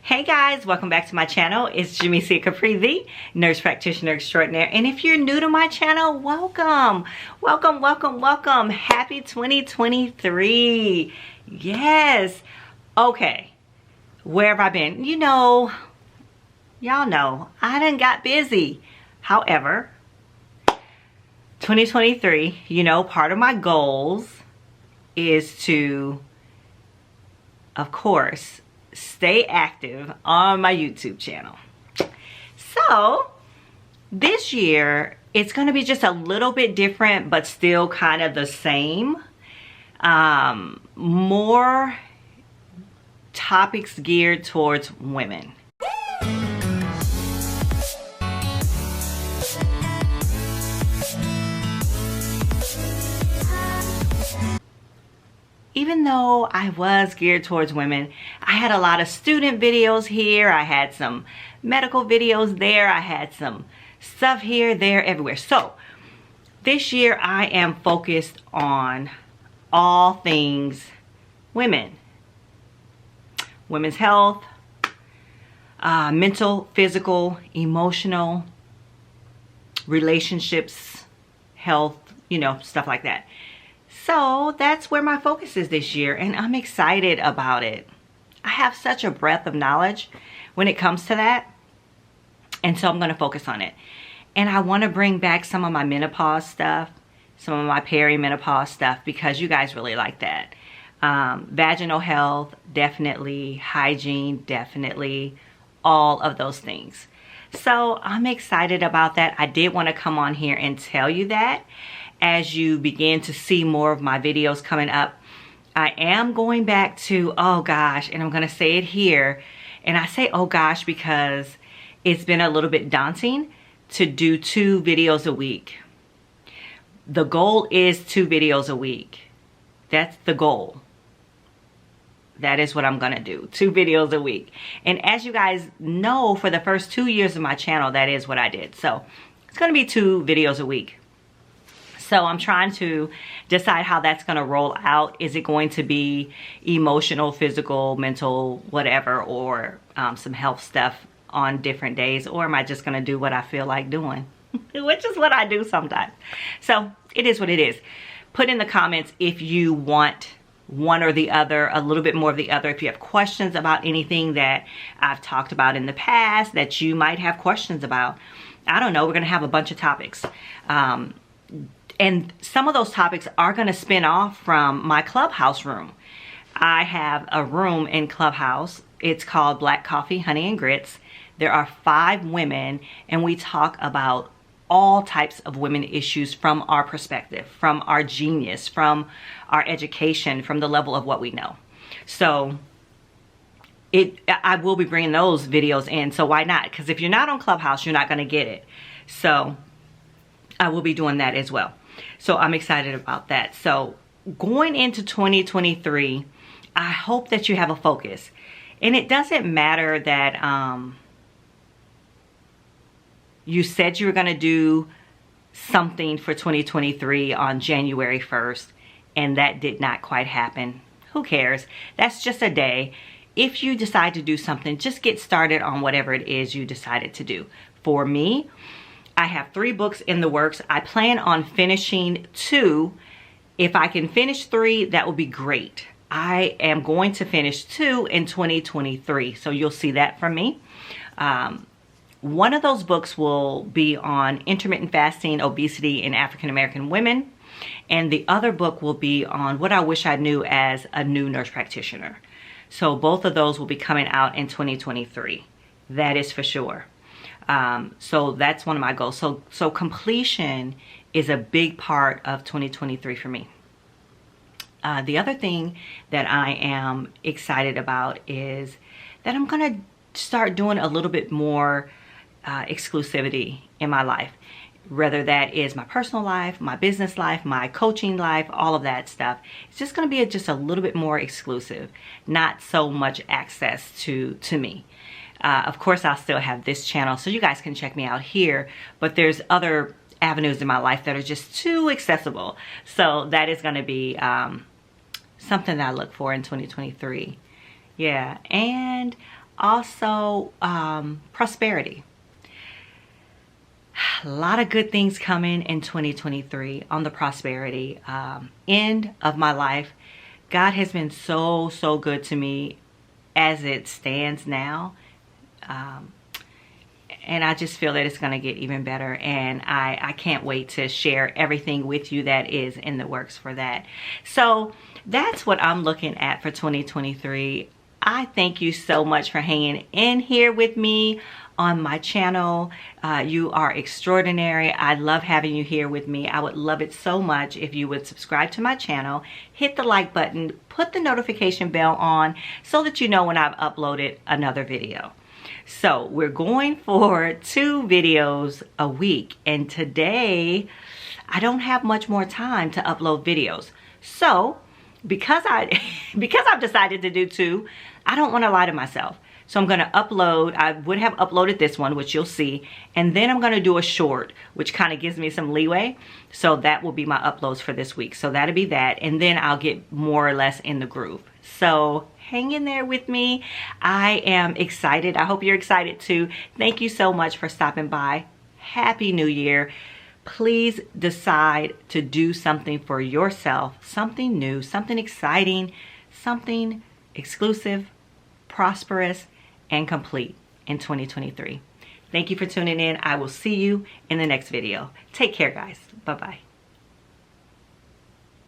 Hey guys, welcome back to my channel. It's Jamisia Capri, the Nurse Practitioner Extraordinaire. And if you're new to my channel, welcome. Welcome, welcome, welcome. Happy 2023. Yes. Okay. Where have I been? You know, y'all know, I done got busy. However, 2023, you know, part of my goals is to, of course, stay active on my YouTube channel. So this year it's going to be just a little bit different, but still kind of the same. More topics geared towards women. Even though I was geared towards women, I had a lot of student videos here. I had some medical videos there. I had some stuff here, there, everywhere. So this year I am focused on all things women. Women's health, mental, physical, emotional, relationships, health, you know, stuff like that. So that's where my focus is this year, and I'm excited about it. I have such a breadth of knowledge when it comes to that, and so I'm going to focus on it. And I want to bring back some of my menopause stuff, some of my perimenopause stuff, because you guys really like that. Vaginal health, definitely. Hygiene, definitely. All of those things. So I'm excited about that. I did want to come on here and tell you that. As you begin to see more of my videos coming up, I am going back to, oh gosh, and I'm going to say it here. And I say, oh gosh, because it's been a little bit daunting to do 2 videos a week. The goal is 2 videos a week. That's the goal. That is what I'm going to do, 2 videos a week. And as you guys know, for the first 2 years of my channel, that is what I did. So it's going to be 2 videos a week. So I'm trying to decide how that's going to roll out. Is it going to be emotional, physical, mental, whatever, or some health stuff on different days? Or am I just going to do what I feel like doing? Which is what I do sometimes. So it is what it is. Put in the comments if you want one or the other, a little bit more of the other. If you have questions about anything that I've talked about in the past that you might have questions about. I don't know. We're going to have a bunch of topics. And some of those topics are going to spin off from my Clubhouse room. I have a room in Clubhouse. It's called Black Coffee, Honey, and Grits. There are 5 women, and we talk about all types of women issues from our perspective, from our genius, from our education, from the level of what we know. So I will be bringing those videos in. So why not? Because if you're not on Clubhouse, you're not going to get it. So I will be doing that as well. So I'm excited about that. So going into 2023, I hope that you have a focus. And it doesn't matter that you said you were going to do something for 2023 on January 1st, and that did not quite happen. Who cares? That's just a day. If you decide to do something, just get started on whatever it is you decided to do. For me, I have 3 books in the works. I plan on finishing 2. If I can finish 3, that will be great. I am going to finish 2 in 2023. So you'll see that from me. One of those books will be on intermittent fasting, obesity in African American women. And the other book will be on what I wish I knew as a new nurse practitioner. So both of those will be coming out in 2023. That is for sure. So that's one of my goals. So completion is a big part of 2023 for me. The other thing that I am excited about is that I'm going to start doing a little bit more exclusivity in my life. Whether that is my personal life, my business life, my coaching life, all of that stuff. It's just going to be just a little bit more exclusive. Not so much access to me. Of course, I'll still have this channel, so you guys can check me out here. But there's other avenues in my life that are just too accessible. So that is going to be something that I look for in 2023. Yeah, and also prosperity. A lot of good things coming in 2023 on the prosperity end of my life. God has been so good to me as it stands now. And I just feel that it's going to get even better. And I can't wait to share everything with you that is in the works for that. So that's what I'm looking at for 2023. I thank you so much for hanging in here with me on my channel. You are extraordinary. I love having you here with me. I would love it so much if you would subscribe to my channel, hit the like button, put the notification bell on so that you know when I've uploaded another video. So we're going for 2 videos a week, and today I don't have much more time to upload videos. So because I've decided to do 2, I don't want to lie to myself. So I'm going to upload, I would have uploaded this one, which you'll see, and then I'm going to do a short, which kind of gives me some leeway. So that will be my uploads for this week. So that'll be that, and then I'll get more or less in the groove. So hang in there with me. I am excited. I hope you're excited too. Thank you so much for stopping by. Happy New Year. Please decide to do something for yourself, something new, something exciting, something exclusive, prosperous, and complete in 2023. Thank you for tuning in. I will see you in the next video. Take care, guys. Bye-bye.